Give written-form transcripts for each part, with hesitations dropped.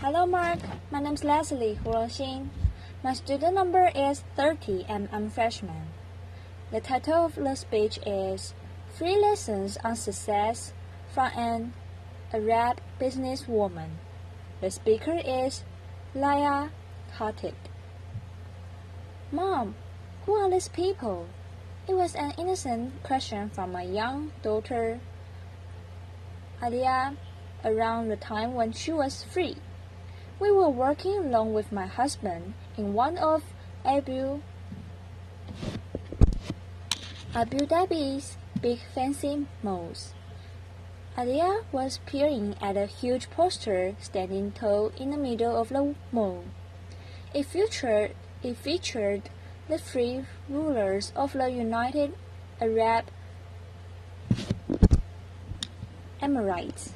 Hello Mark, my name is Leslie Huoxin. My student number is 30 and I'm freshman. The title of the speech is Free Lessons on Success from an Arab Businesswoman. The speaker is Leila Hoteit. Mom, who are these people? It was an innocent question from my young daughter Leila around the time when she was free. We were working along with my husband in one of Abu Dhabi's big fancy malls. Leila was peering at a huge poster standing tall in the middle of the mall. It featured the free rulers of the United Arab Emirates.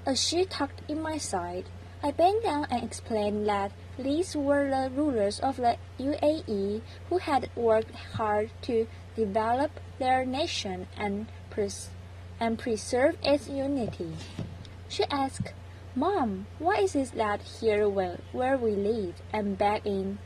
As she tugged in my side, I bent down and explained that these were the rulers of the UAE who had worked hard to develop their nation and preserve its unity. She asked, Mom, why is it that here where we live and back in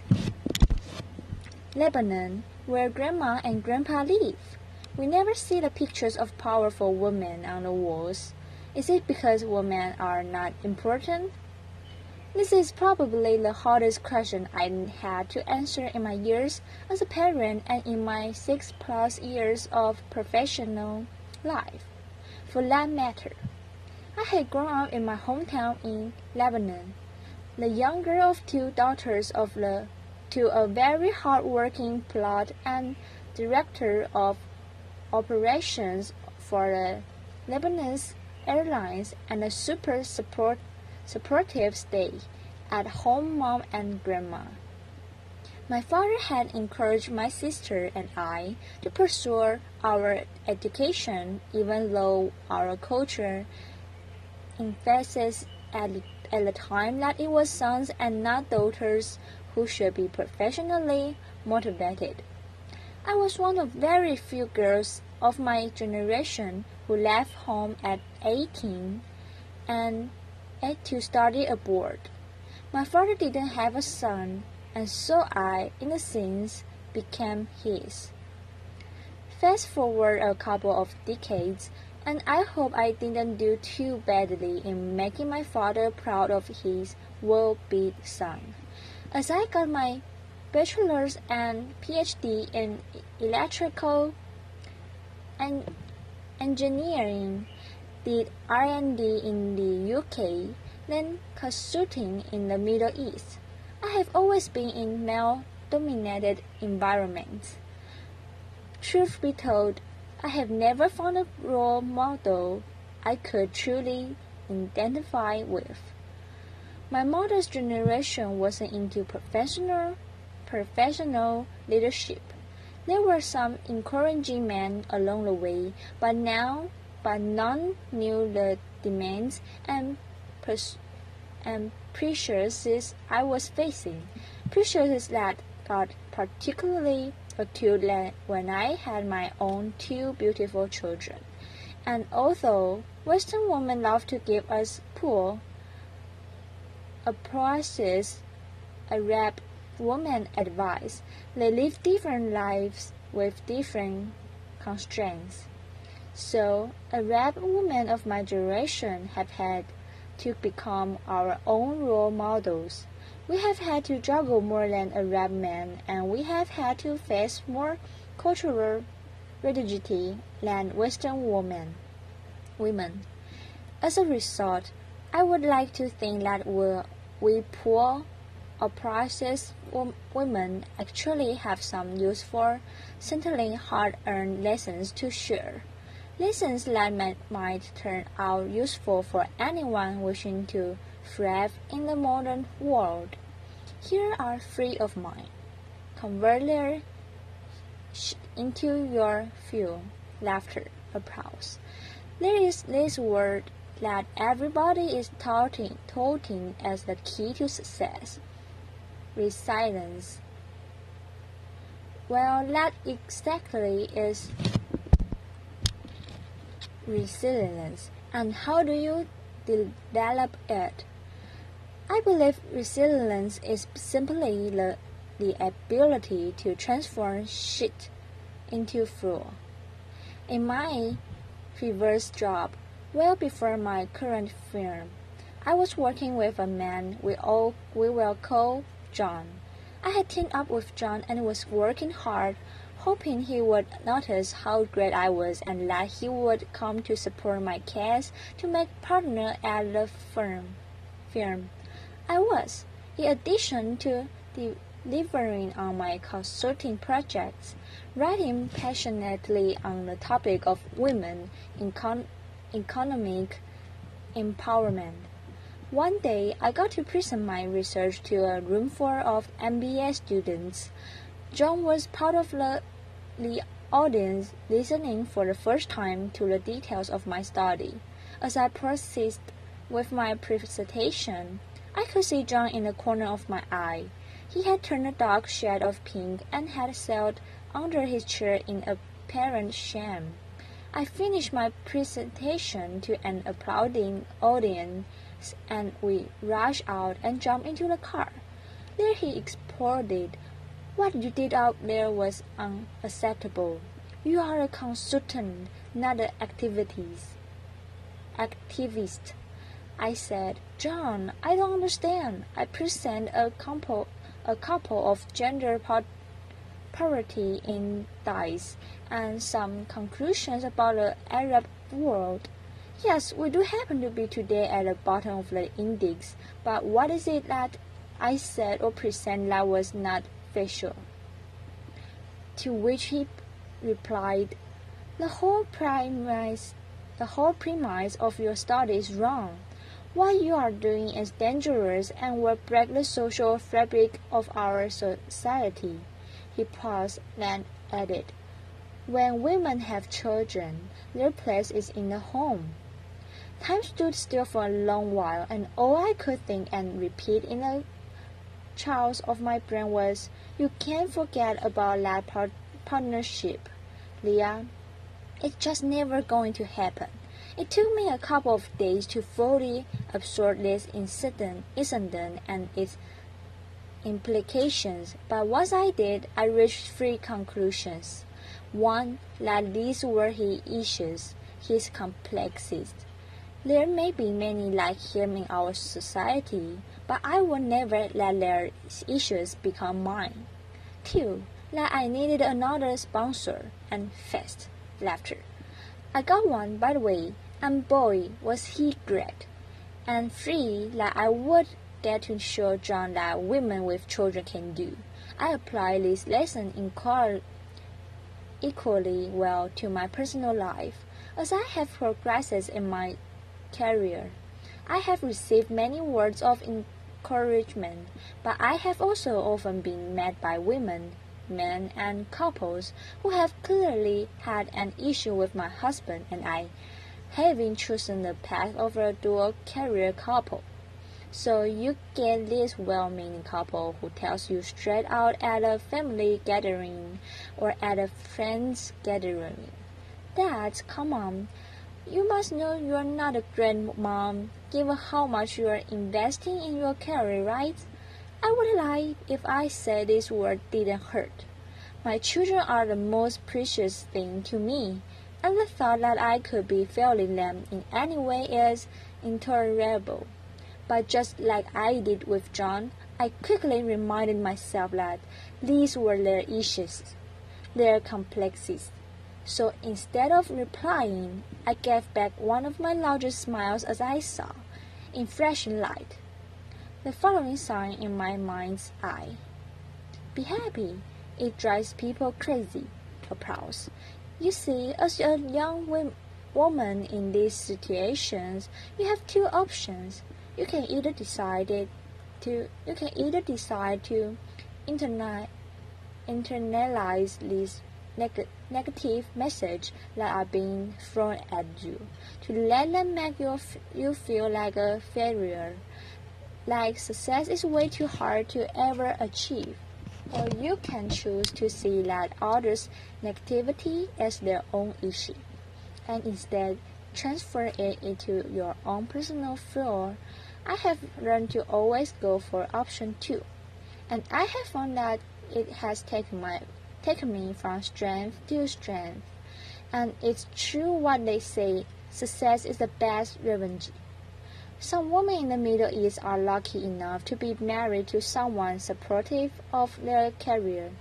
Lebanon, where Grandma and Grandpa live, we never see the pictures of powerful women on the walls? Is it because women are not important? This is probably the hardest question I had to answer in my years as a parent and in my 6+ years of professional life. For that matter, I had grown up in my hometown in Lebanon, the younger of 2 daughters to a very hard-working pilot and director of operations for the Lebanese Airlines and a super supportive stay-at-home mom and grandma. My father had encouraged my sister and I to pursue our education even though our culture emphasized at the time that it was sons and not daughters who should be professionally motivated. I was one of very few girls of my generation who left home at 18 and to study abroad. My father didn't have a son, and so I, in a sense, became his. Fast forward a couple of decades, and I hope I didn't do too badly in making my father proud of his will-be son. As I got my bachelor's and PhD in electrical and engineering, did R&D in the UK, then consulting in the Middle East. I have always been in male-dominated environments. Truth be told, I have never found a role model I could truly identify with. My mother's generation wasn't into professional leadership. There were some encouraging men along the way, but none knew the demands and pressures I was facing. Pressures that got particularly acute when I had my own 2 beautiful children. And although Western women love to give us poor, oppressed Arab women advice, they live different lives with different constraints. So, Arab women of my generation have had to become our own role models. We have had to juggle more than Arab men, and we have had to face more cultural rigidity than Western women. As a result, I would like to think that we poor, oppressed women actually have some useful, certainly hard-earned lessons to share. Lessons that might turn out useful for anyone wishing to thrive in the modern world. Here are 3 of mine. Convert their into your fuel, laughter, applause. There is this word that everybody is touting as the key to success: resilience. Well, that exactly is resilience, and how do you develop it? I believe resilience is simply the ability to transform shit into fuel. In my previous job, well before my current firm, I was working with a man we will call John. I had teamed up with John and was working hard, hoping he would notice how great I was and that he would come to support my case to make partner at the firm. I was, in addition to delivering on my consulting projects, writing passionately on the topic of women economic empowerment. One day, I got to present my research to a roomful of MBA students. John was part of the audience, listening for the first time to the details of my study. As I proceeded with my presentation, I could see John in the corner of my eye. He had turned a dark shade of pink and had settled under his chair in apparent shame. I finished my presentation to an applauding audience, and we rushed out and jumped into the car. There he exploded. What you did out there was unacceptable. You are a consultant, not an activist. I said, John, I don't understand. I present a couple of gender poverty index and some conclusions about the Arab world. Yes, we do happen to be today at the bottom of the index, but what is it that I said or present that was not factual? To which he replied, the whole premise of your study is wrong. What you are doing is dangerous and will break the social fabric of our society. He paused, then added, when women have children, their place is in the home. Time stood still for a long while, and all I could think and repeat in the chaos of my brain was, you can't forget about that partnership, Leah. It's just never going to happen. It took me a couple of days to fully absorb this incident and its implications, but once I did, I reached three conclusions. One, that these were his issues, his complexities. There may be many like him in our society, but I would never let their issues become mine. Two, that I needed another sponsor, and fast laughter. I got one, by the way, and boy, was he great. And three, that I would get to show John that women with children can do. I applied this lesson equally well to my personal life. As I have progressed in my career, I have received many words of encouragement, but I have also often been met by women, men, and couples who have clearly had an issue with my husband and I, having chosen the path of a dual career couple. So you get this well-meaning couple who tells you straight out at a family gathering or at a friend's gathering, Dad, come on, you must know you're not a great mom, given how much you're investing in your career, right? I would lie if I said this word didn't hurt. My children are the most precious thing to me, and the thought that I could be failing them in any way is intolerable. But just like I did with John, I quickly reminded myself that these were their issues, their complexities. So instead of replying, I gave back one of my largest smiles as I saw, in flashing light, the following sign in my mind's eye. Be happy. It drives people crazy. Applause. You see, as a young woman in these situations, you have two options. You can either decide to internalize these negative messages that are being thrown at you, to let them make you feel like a failure, like success is way too hard to ever achieve. Or you can choose to see that others' negativity as their own issue, and instead transfer it into your own personal flaw. I have learned to always go for option 2, and I have found that it has taken me from strength to strength. And it's true what they say, success is the best revenge. Some women in the Middle East are lucky enough to be married to someone supportive of their career.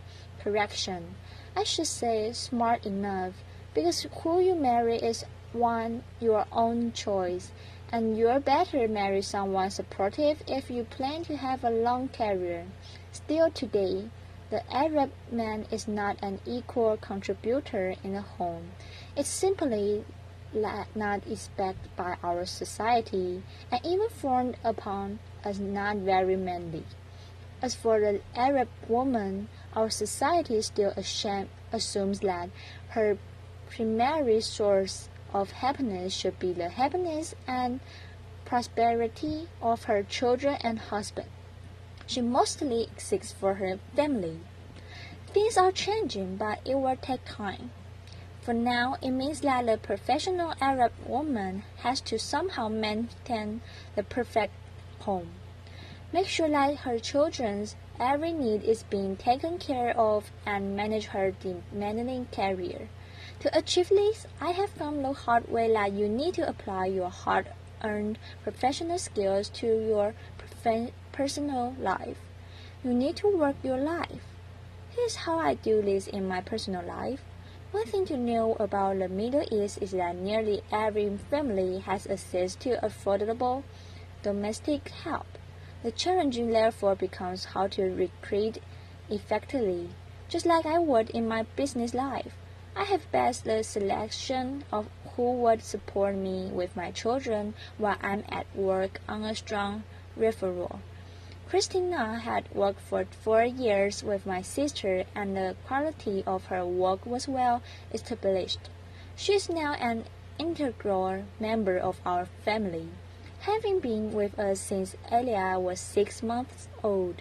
Correction, I should say smart enough, because who you marry is your own choice, and you'd better marry someone supportive if you plan to have a long career. Still today, the Arab man is not an equal contributor in the home. It's simply not expected by our society, and even frowned upon as not very manly. As for the Arab woman, our society still assumes that her primary source of happiness should be the happiness and prosperity of her children and husband. She mostly exists for her family. Things are changing, but it will take time. For now, it means that the professional Arab woman has to somehow maintain the perfect home. Make sure that her children's every need is being taken care of and manage her demanding career. To achieve this, I have found the hard way that you need to apply your hard-earned professional skills to your personal life. You need to work your life. Here's how I do this in my personal life. One thing to know about the Middle East is that nearly every family has access to affordable domestic help. The challenging therefore becomes how to recruit effectively. Just like I would in my business life, I have based the selection of who would support me with my children while I'm at work on a strong referral. Christina had worked for 4 years with my sister, and the quality of her work was well established. She is now an integral member of our family, having been with us since Leila was 6 months old.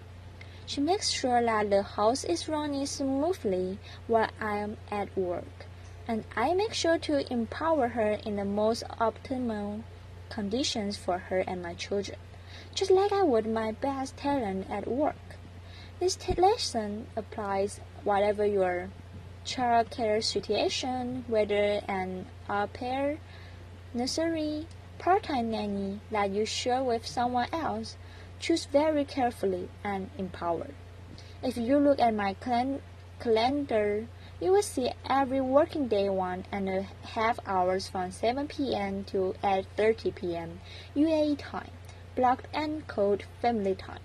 She makes sure that the house is running smoothly while I am at work, and I make sure to empower her in the most optimal conditions for her and my children, just like I would my best talent at work. This lesson applies whatever your child care situation, whether an au pair, nursery, part-time nanny that you share with someone else. Choose very carefully and empower. If you look at my calendar, you will see every working day 1.5 hours from 7 p.m. to 8:30 p.m. UAE time, blocked and called family time.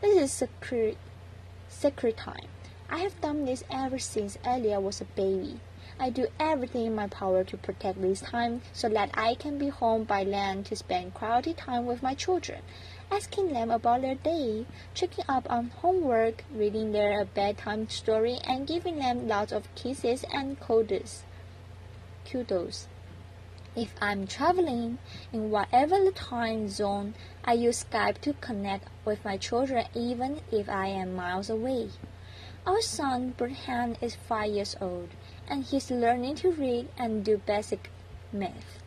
This is sacred time. I have done this ever since Leila was a baby. I do everything in my power to protect this time so that I can be home by then to spend quality time with my children, asking them about their day, checking up on homework, reading their bedtime story, and giving them lots of kisses and kudos. If I'm traveling in whatever the time zone, I use Skype to connect with my children even if I am miles away. Our son Burhan is 5 years old, and he's learning to read and do basic math.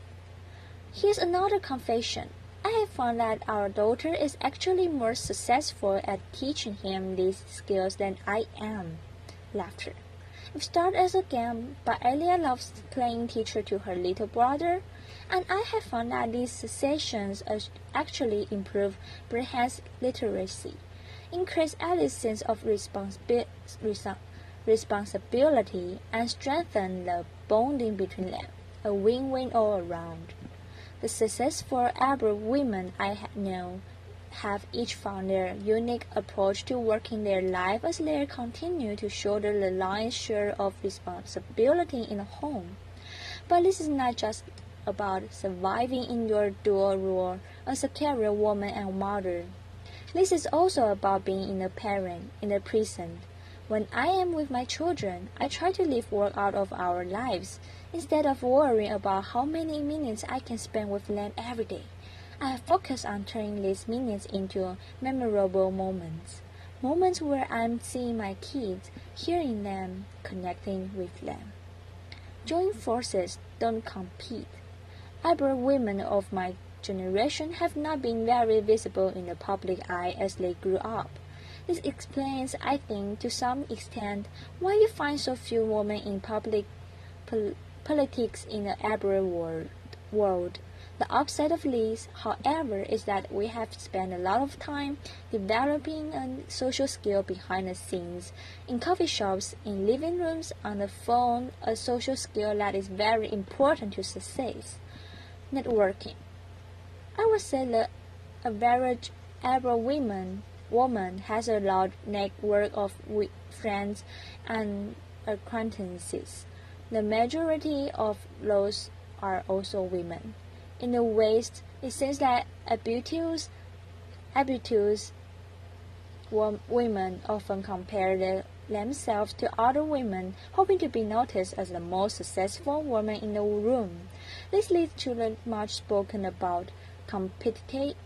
Here's another confession. I have found that our daughter is actually more successful at teaching him these skills than I am. Laughter. It started as a game, but Leila loves playing teacher to her little brother, and I have found that these sessions actually improve Burhan's literacy, increase Alice's sense of responsibility, and strengthen the bonding between them. A win-win all around. The successful Arab women I know have each found their unique approach to working their life as they continue to shoulder the lion's share of responsibility in the home. But this is not just about surviving in your dual role as a career woman and mother. This is also about being in the present. When I am with my children, I try to leave work out of our lives instead of worrying about how many minutes I can spend with them every day. I focus on turning these minutes into memorable moments where I'm seeing my kids, hearing them, connecting with them. Join forces, don't compete. Arab women of my generation have not been very visible in the public eye as they grew up. This explains, I think, to some extent, why you find so few women in politics in the Arab world. The upside of this, however, is that we have spent a lot of time developing a social skill behind the scenes, in coffee shops, in living rooms, on the phone, a social skill that is very important to success. Networking. I would say the average Arab woman has a large network of friends and acquaintances. The majority of those are also women. In the West, it seems that ambitious women often compare themselves to other women, hoping to be noticed as the most successful woman in the room. This leads to the much spoken about competitive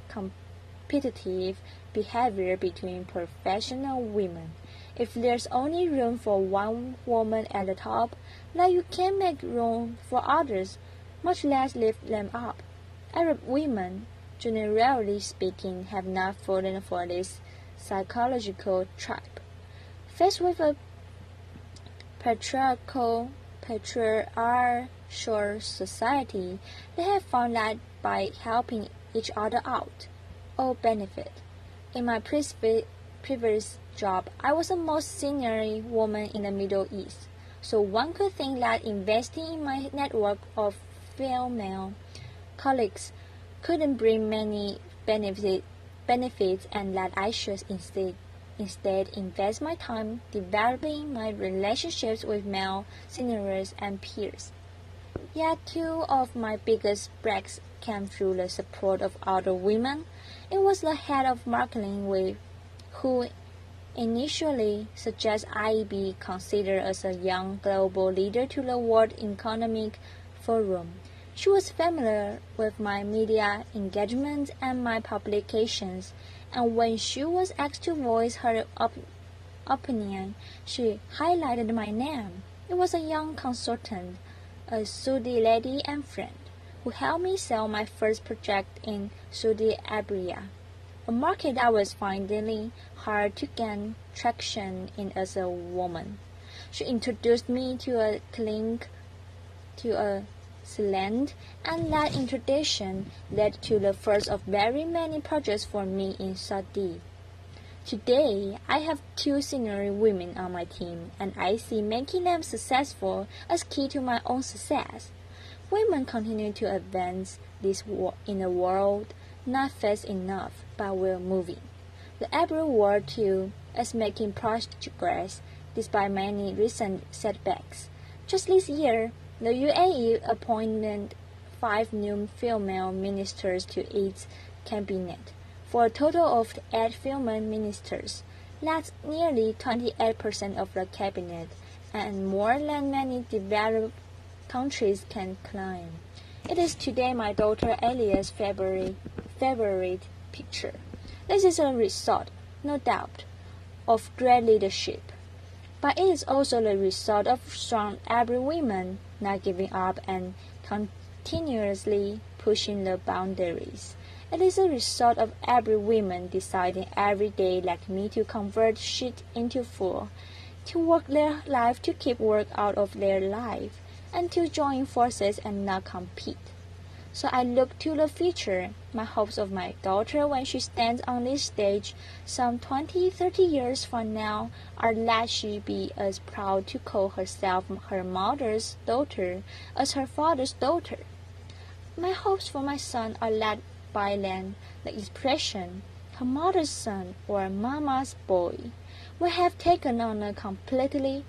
behavior between professional women. If there's only room for one woman at the top, then you can't make room for others, much less lift them up. Arab women, generally speaking, have not fallen for this psychological trap. Faced with a patriarchal society, they have found that by helping each other out, all benefit. In my previous job, I was the most senior woman in the Middle East, so one could think that investing in my network of female colleagues couldn't bring many benefits and that I should instead invest my time developing my relationships with male seniors and peers. Yet two of my biggest breaks came through the support of other women. It was the head of marketing who initially suggested I be considered as a young global leader to the World Economic Forum. She was familiar with my media engagement and my publications, and when she was asked to voice her opinion, she highlighted my name. It was a young consultant, a Saudi lady and friend, who helped me sell my first project in Saudi Arabia, a market that was finding hard to gain traction in as a woman. She introduced me to a salon, and that introduction led to the first of very many projects for me in Saudi. Today, I have two senior women on my team, and I see making them successful as key to my own success. Women continue to advance in the world, not fast enough, but we're moving. The Arab world too is making progress despite many recent setbacks. Just this year, the UAE appointed 5 new female ministers to its cabinet, for a total of 8 female ministers. That's nearly 28% of the cabinet, and more than many developed countries can claim. It is today my daughter Elia's favorite picture. This is a result, no doubt, of great leadership. But it is also the result of strong Arab women not giving up and continuously pushing the boundaries. It is a result of Arab women deciding every day like me to convert shit into full, to work their life to keep work out of their life, and to join forces and not compete. So I look to the future, my hopes of my daughter when she stands on this stage some 20-30 years from now are that she be as proud to call herself her mother's daughter as her father's daughter. My hopes for my son are that by then the expression her mother's son or mama's boy will have taken on a completely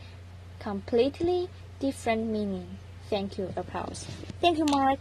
different meaning. Thank you, applause. Thank you, Mark.